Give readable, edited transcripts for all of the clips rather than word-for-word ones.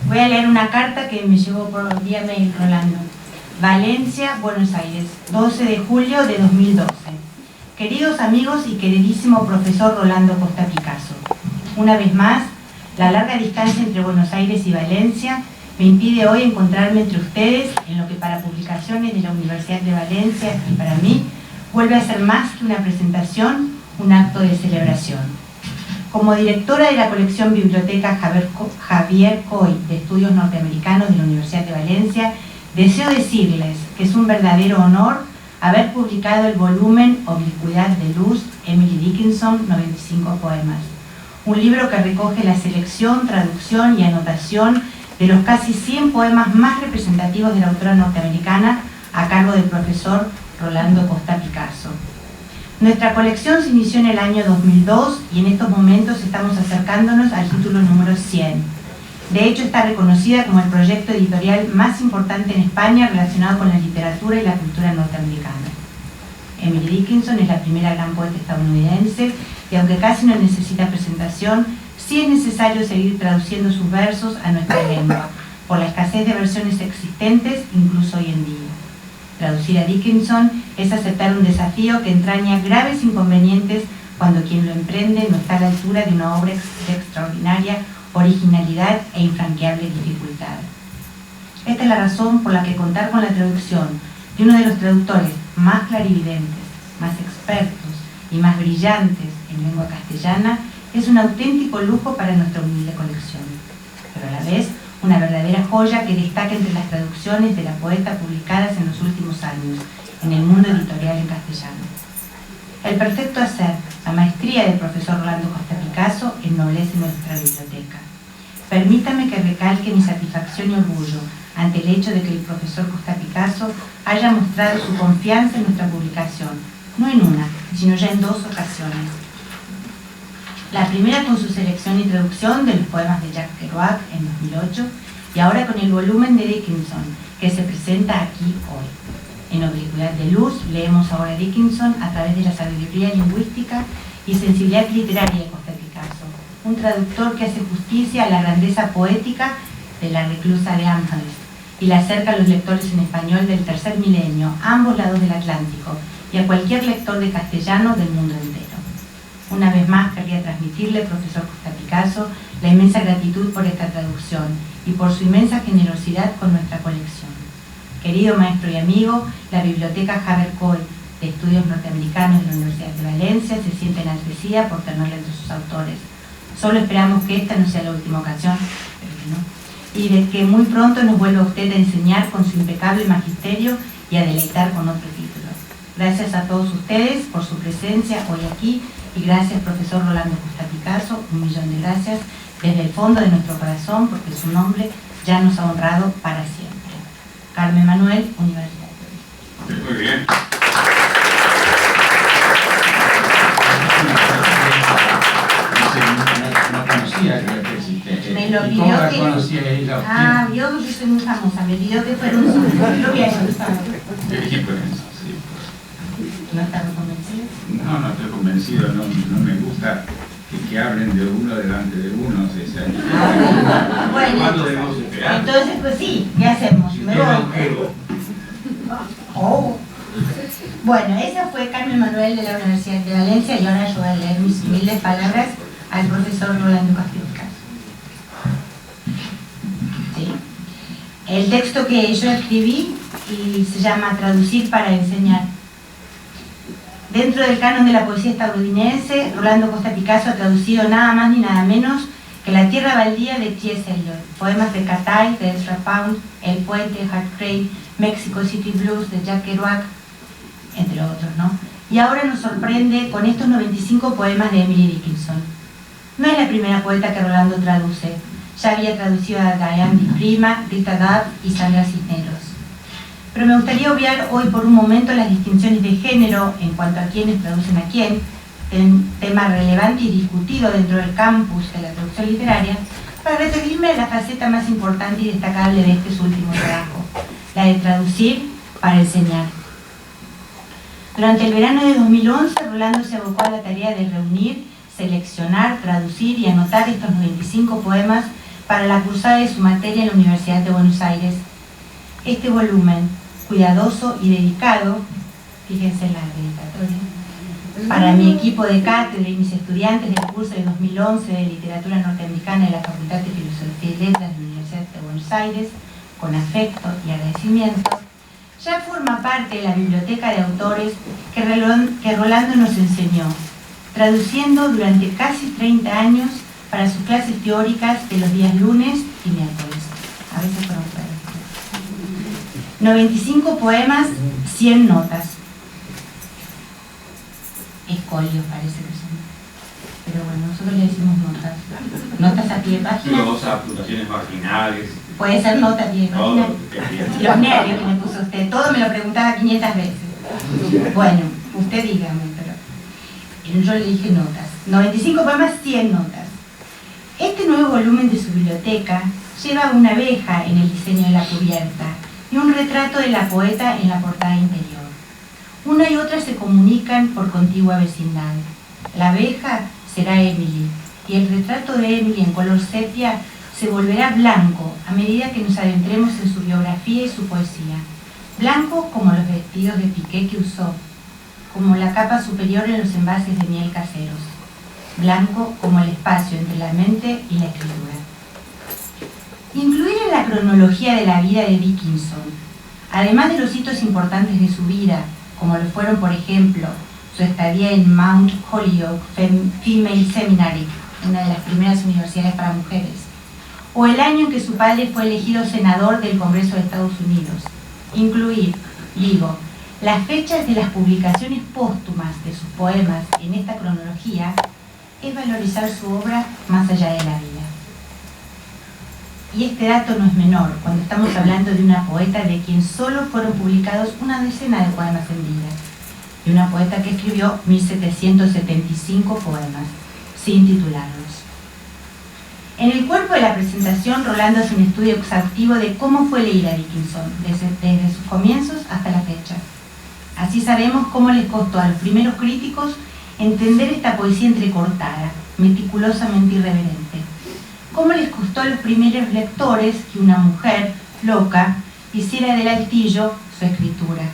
Voy a leer una carta que me llegó por vía mail, Rolando. Valencia, Buenos Aires, 12 de julio de 2012. Queridos amigos y queridísimo profesor Rolando Costa Picasso, una vez más, la larga distancia entre Buenos Aires y Valencia me impide hoy encontrarme entre ustedes en lo que para publicaciones de la Universidad de Valencia y para mí vuelve a ser más que una presentación, un acto de celebración. Como directora de la colección Biblioteca Javier Coy de Estudios Norteamericanos de la Universidad de Valencia, deseo decirles que es un verdadero honor haber publicado el volumen Oblicuidad de Luz, Emily Dickinson, 95 poemas. Un libro que recoge la selección, traducción y anotación de los casi 100 poemas más representativos de la autora norteamericana a cargo del profesor Rolando Costa Picasso. Nuestra colección se inició en el año 2002 y en estos momentos estamos acercándonos al título número 100. De hecho, está reconocida como el proyecto editorial más importante en España relacionado con la literatura y la cultura norteamericana. Emily Dickinson es la primera gran poeta estadounidense y aunque casi no necesita presentación, sí es necesario seguir traduciendo sus versos a nuestra lengua, por la escasez de versiones existentes incluso hoy en día. Traducir a Dickinson es aceptar un desafío que entraña graves inconvenientes cuando quien lo emprende no está a la altura de una obra de extraordinaria originalidad e infranqueable dificultad. Esta es la razón por la que contar con la traducción de uno de los traductores más clarividentes, más expertos y más brillantes en lengua castellana es un auténtico lujo para nuestra humilde colección, pero a la vez una verdadera joya que destaca entre las traducciones de la poeta publicadas en los últimos años en el mundo editorial en castellano. El perfecto hacer, la maestría del profesor Rolando Costa Picasso ennoblece nuestra biblioteca. Permítame que recalque mi satisfacción y orgullo ante el hecho de que el profesor Costa Picasso haya mostrado su confianza en nuestra publicación, no en una, sino ya en 2 ocasiones. La primera con su selección y traducción de los poemas de Jack Kerouac en 2008 y ahora con el volumen de Dickinson que se presenta aquí hoy. En Oblicuidad de Luz leemos ahora a Dickinson a través de la sabiduría lingüística y sensibilidad literaria de Costa Picasso, un traductor que hace justicia a la grandeza poética de la reclusa de Amherst y la acerca a los lectores en español del tercer milenio, a ambos lados del Atlántico, y a cualquier lector de castellano del mundo entero. Una vez más querría transmitirle, profesor Costa Picasso, la inmensa gratitud por esta traducción y por su inmensa generosidad con nuestra colección. Querido maestro y amigo, la Biblioteca Javier Coy de Estudios Norteamericanos de la Universidad de Valencia se siente enaltecida por tenerla entre sus autores. Solo esperamos que esta no sea la última ocasión, pero que no, y de que muy pronto nos vuelva usted a enseñar con su impecable magisterio y a deleitar con otro título. Gracias a todos ustedes por su presencia hoy aquí y gracias, profesor Rolando Costa Picasso, 1.000.000 de gracias desde el fondo de nuestro corazón porque su nombre ya nos ha honrado para siempre. Carmen Manuel, Universidad de Valencia. Muy bien. No conocía que existía. Me lo ¿Y pidió cómo la que... conocía ella? Ah, yo soy muy famosa, me pidió que fuera un solo. Lo voy a contar. ¿No estás convencido? No estoy convencido, no me gusta que hablen de uno delante de uno. Bueno, ¿Cuándo debemos esperar? entonces pues sí, ¿qué hacemos? Me voy. Oh. Bueno, esa fue Carmen Manuel de la Universidad de Valencia y ahora yo voy a leer mis humildes palabras al profesor Rolando Costa Picasso. ¿Sí? El texto que yo escribí y se llama Traducir para enseñar. Dentro del canon de la poesía estadounidense, Rolando Costa Picasso ha traducido nada más ni nada menos que La tierra baldía de T.S. Eliot, poemas de Catay, de Ezra Pound, El puente de Hart Crane, Mexico City Blues de Jack Kerouac, entre otros, ¿no? Y ahora nos sorprende con estos 95 poemas de Emily Dickinson. No es la primera poeta que Rolando traduce, ya había traducido a Diane Di Prima, Rita Dove y Sandra Cisneros. Pero me gustaría obviar hoy por un momento las distinciones de género en cuanto a quiénes traducen a quién, tema relevante y discutido dentro del campus de la traducción literaria, para referirme a la faceta más importante y destacable de este su último trabajo, la de traducir para enseñar. Durante el verano de 2011, Rolando se abocó a la tarea de reunir, seleccionar, traducir y anotar estos 95 poemas para la cursada de su materia en la Universidad de Buenos Aires. Este volumen, cuidadoso y dedicado, fíjense en la dedicatoria, para mi equipo de cátedra y mis estudiantes del curso de 2011 de Literatura Norteamericana de la Facultad de Filosofía y Letras de la Universidad de Buenos Aires, con afecto y agradecimiento, ya forma parte de la biblioteca de autores que Rolando nos enseñó, traduciendo durante casi 30 años para sus clases teóricas de los días lunes y miércoles. A veces fueron jueves. 95 poemas, 100 notas. Escolios parece que son. Pero bueno, nosotros le decimos notas. Notas a pie de página. Dos apuntaciones marginales. Puede ser nota a pie de página. Los nervios que me puso usted. Todo me lo preguntaba 500 veces. Bueno, usted dígame, pero yo le dije notas. 95 poemas, 100 notas. Este nuevo volumen de su biblioteca lleva una abeja en el diseño de la cubierta y un retrato de la poeta en la portada interior. Una y otra se comunican por contigua vecindad. La abeja será Emily, y el retrato de Emily en color sepia se volverá blanco a medida que nos adentremos en su biografía y su poesía. Blanco como los vestidos de piqué que usó, como la capa superior en los envases de miel caseros. Blanco como el espacio entre la mente y la escritura. Incluir en la cronología de la vida de Dickinson, además de los hitos importantes de su vida, como lo fueron, por ejemplo, su estadía en Mount Holyoke Female Seminary, una de las primeras universidades para mujeres, o el año en que su padre fue elegido senador del Congreso de Estados Unidos. Incluir, digo, las fechas de las publicaciones póstumas de sus poemas en esta cronología es valorizar su obra más allá de la vida. Y este dato no es menor cuando estamos hablando de una poeta de quien solo fueron publicados una decena de poemas en vida, y una poeta que escribió 1775 poemas, sin titularlos. En el cuerpo de la presentación, Rolando hace un estudio exhaustivo de cómo fue leída Dickinson, desde sus comienzos hasta la fecha. Así sabemos cómo les costó a los primeros críticos entender esta poesía entrecortada, meticulosamente irreverente. Cómo les costó a los primeros lectores que una mujer loca hiciera del altillo su escritura,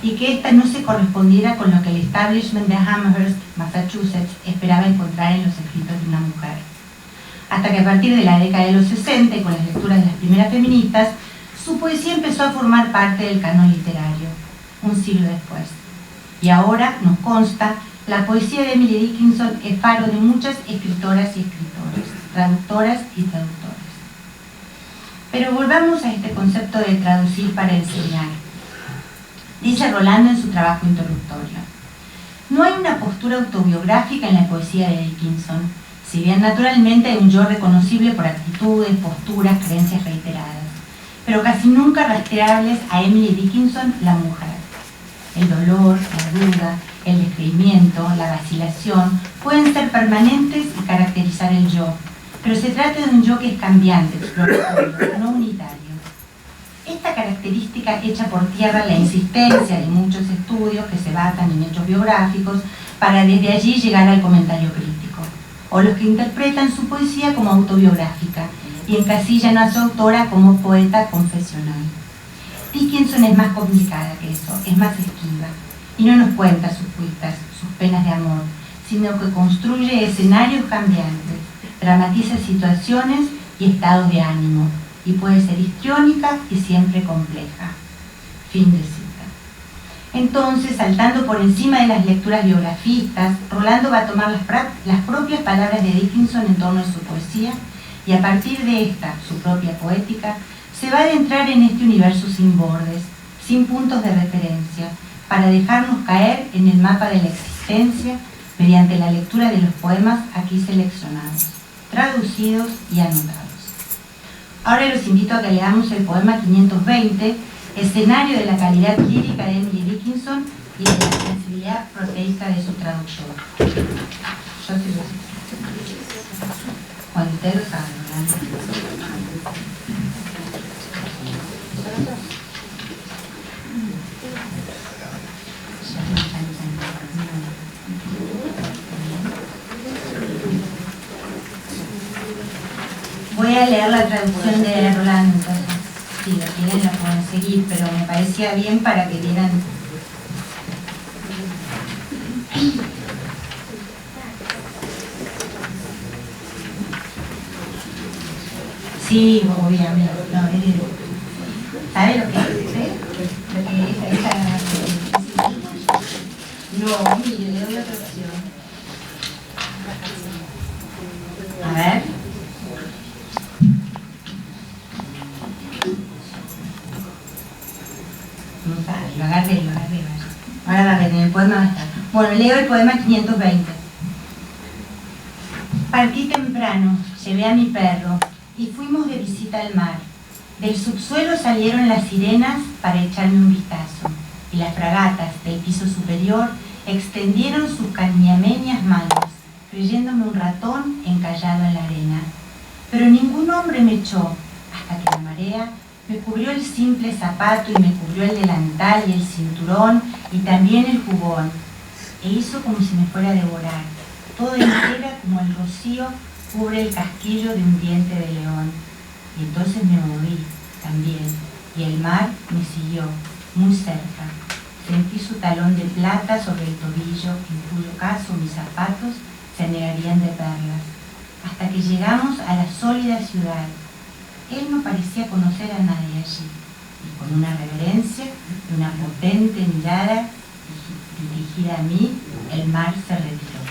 y que ésta no se correspondiera con lo que el establishment de Amherst, Massachusetts, esperaba encontrar en los escritos de una mujer. Hasta que a partir de la década de los 60, y con las lecturas de las primeras feministas, su poesía empezó a formar parte del canon literario, un siglo después. Y ahora, nos consta, la poesía de Emily Dickinson es faro de muchas escritoras y escritores, traductoras y traductores. Pero volvamos a este concepto de traducir para enseñar. Dice Rolando en su trabajo introductorio: no hay una postura autobiográfica en la poesía de Dickinson, si bien naturalmente hay un yo reconocible por actitudes, posturas, creencias reiteradas, pero casi nunca rastreables a Emily Dickinson, la mujer. El dolor, la duda, el descreimiento, la vacilación pueden ser permanentes y caracterizar el yo, pero se trata de un yo que es cambiante, exploratorio, no unitario. Esta característica echa por tierra la insistencia de muchos estudios que se basan en hechos biográficos para desde allí llegar al comentario crítico, o los que interpretan su poesía como autobiográfica y encasillan a su autora como poeta confesional. Dickinson es más complicada que eso, es más esquiva, y no nos cuenta sus cuitas, sus penas de amor, sino que construye escenarios cambiantes, dramatiza situaciones y estados de ánimo, y puede ser histriónica y siempre compleja. Fin de cita. Entonces, saltando por encima de las lecturas biografistas, Rolando va a tomar las propias palabras de Dickinson en torno a su poesía, y a partir de esta, su propia poética, se va a adentrar en este universo sin bordes, sin puntos de referencia, para dejarnos caer en el mapa de la existencia mediante la lectura de los poemas aquí seleccionados, traducidos y anotados. Ahora los invito a que leamos el poema 520, escenario de la calidad lírica de Emily Dickinson y de la sensibilidad proteica de su traductor. Yo sí lo sé. Cuando ustedes lo saben, Voy a leer la traducción de Rolando, entonces, si lo quieren la pueden seguir, pero me parecía bien para que vieran. Sí, obviamente. No, ¿sabe lo que es? Lo que es esa. No, mire, le doy otra opción. A ver. No sabe, lo agarré. Ahora va a ver, en el poema va a estar. Bueno, leo el poema 520. Partí temprano, llevé a mi perro y fuimos de visita al mar. Del subsuelo salieron las sirenas para echarme un vistazo, y las fragatas del piso superior extendieron sus cañameñas manos, creyéndome un ratón encallado en la arena. Pero ningún hombre me echó, hasta que la marea me cubrió el simple zapato y me cubrió el delantal y el cinturón y también el jubón, e hizo como si me fuera a devorar, toda entera como el rocío cubre el casquillo de un diente de león. Y entonces me moví también, y el mar me siguió, muy cerca. Sentí su talón de plata sobre el tobillo, en cuyo caso mis zapatos se anegarían de perlas, hasta que llegamos a la sólida ciudad. Él no parecía conocer a nadie allí, y con una reverencia y una potente mirada dirigida a mí, el mar se retiró.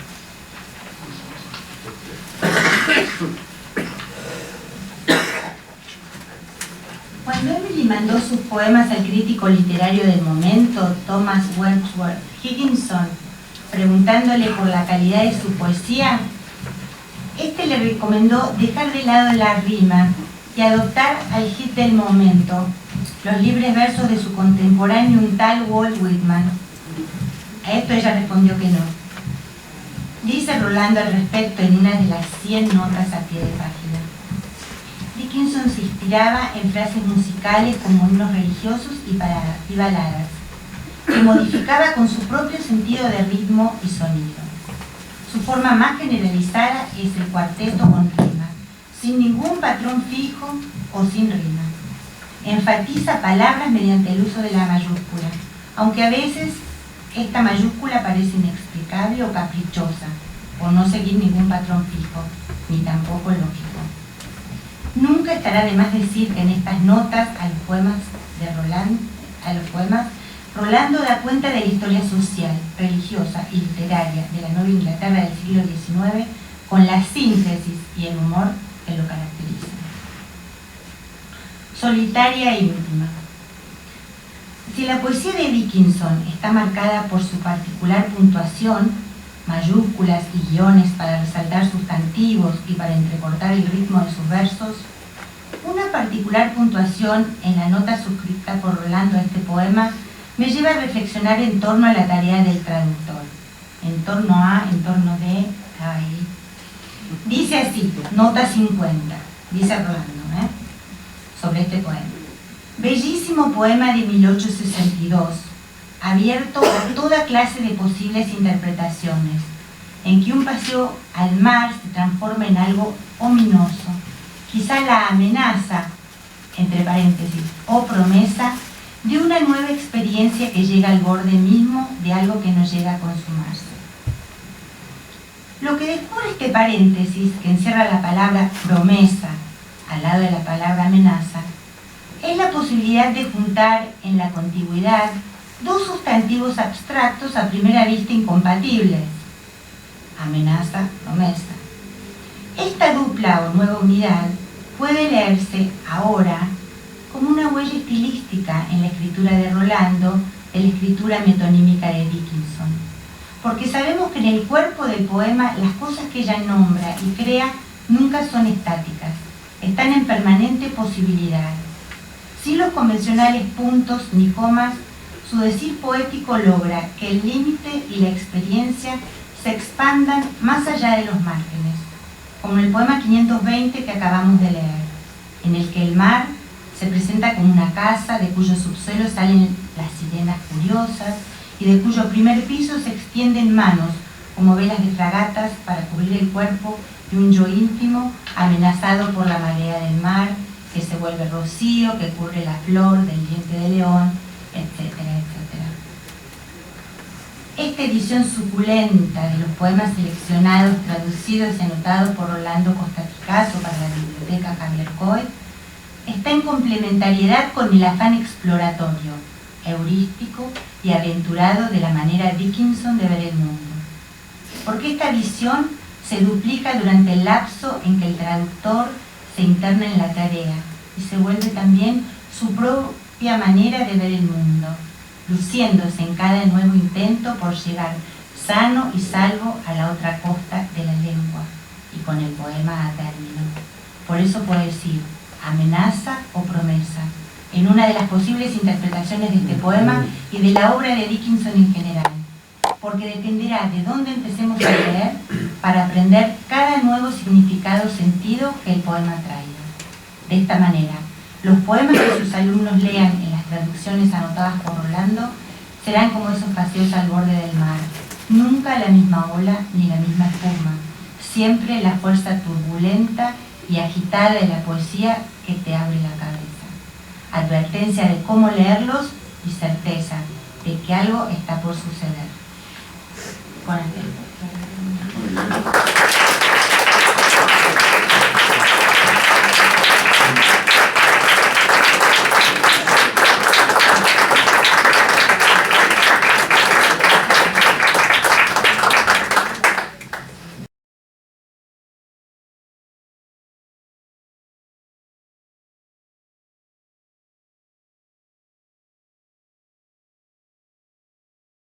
Cuando Emily mandó sus poemas al crítico literario del momento, Thomas Wordsworth Higginson, preguntándole por la calidad de su poesía, este le recomendó dejar de lado la rima y adoptar al hit del momento, los libres versos de su contemporáneo, un tal Walt Whitman. A esto ella respondió que no. Dice Rolando al respecto en una de las 100 notas a pie de página. Dickinson se inspiraba en frases musicales como himnos religiosos y baladas, que modificaba con su propio sentido de ritmo y sonido. Su forma más generalizada es el cuarteto con rima, sin ningún patrón fijo o sin rima. Enfatiza palabras mediante el uso de la mayúscula, aunque a veces esta mayúscula parece inexplicable o caprichosa, por no seguir ningún patrón fijo, ni tampoco lógico. Nunca estará de más decir que en estas notas a los poemas, Rolando da cuenta de la historia social, religiosa y literaria de la Nueva Inglaterra del siglo XIX, con la síntesis y el humor que lo caracterizan. Solitaria y última. Si la poesía de Dickinson está marcada por su particular puntuación, mayúsculas y guiones para resaltar sustantivos y para entrecortar el ritmo de sus versos, una particular puntuación en la nota suscrita por Rolando a este poema me lleva a reflexionar en torno a la tarea del traductor. En torno de, ahí. Dice así, nota 50, dice Rolando, sobre este poema. Bellísimo poema de 1862, abierto a toda clase de posibles interpretaciones, en que un paseo al mar se transforma en algo ominoso, quizá la amenaza, entre paréntesis, o promesa, de una nueva experiencia que llega al borde mismo de algo que no llega a consumarse. Lo que descubre este paréntesis, que encierra la palabra promesa al lado de la palabra amenaza, es la posibilidad de juntar en la contigüidad dos sustantivos abstractos a primera vista incompatibles: amenaza, promesa. Esta dupla o nueva unidad puede leerse ahora como una huella estilística en la escritura de Rolando, de la escritura metonímica de Dickinson, porque sabemos que en el cuerpo del poema las cosas que ella nombra y crea nunca son estáticas, están en permanente posibilidad. Sin los convencionales puntos ni comas, su decir poético logra que el límite y la experiencia se expandan más allá de los márgenes, como en el poema 520 que acabamos de leer, en el que el mar se presenta como una casa de cuyo subsuelo salen las sirenas furiosas y de cuyo primer piso se extienden manos como velas de fragatas para cubrir el cuerpo de un yo ínfimo amenazado por la marea del mar, que se vuelve rocío, que cubre la flor del diente de león, etcétera, etcétera. Esta edición suculenta de los poemas seleccionados, traducidos y anotados por Rolando Costa Picasso para la Biblioteca Javier Cohen, está en complementariedad con el afán exploratorio, heurístico y aventurado de la manera Dickinson de ver el mundo. Porque esta visión se duplica durante el lapso en que el traductor se interna en la tarea y se vuelve también su propia manera de ver el mundo, luciéndose en cada nuevo intento por llegar sano y salvo a la otra costa de la lengua y con el poema a término. Por eso puede decir amenaza o promesa, en una de las posibles interpretaciones de este poema y de la obra de Dickinson en general, porque dependerá de dónde empecemos a leer para aprender cada nuevo significado o sentido que el poema traiga. De esta manera, los poemas que sus alumnos lean en las traducciones anotadas por Rolando serán como esos paseos al borde del mar, nunca la misma ola ni la misma espuma, siempre la fuerza turbulenta y agitada de la poesía que te abre la cabeza. Advertencia de cómo leerlos y certeza de que algo está por suceder. Con el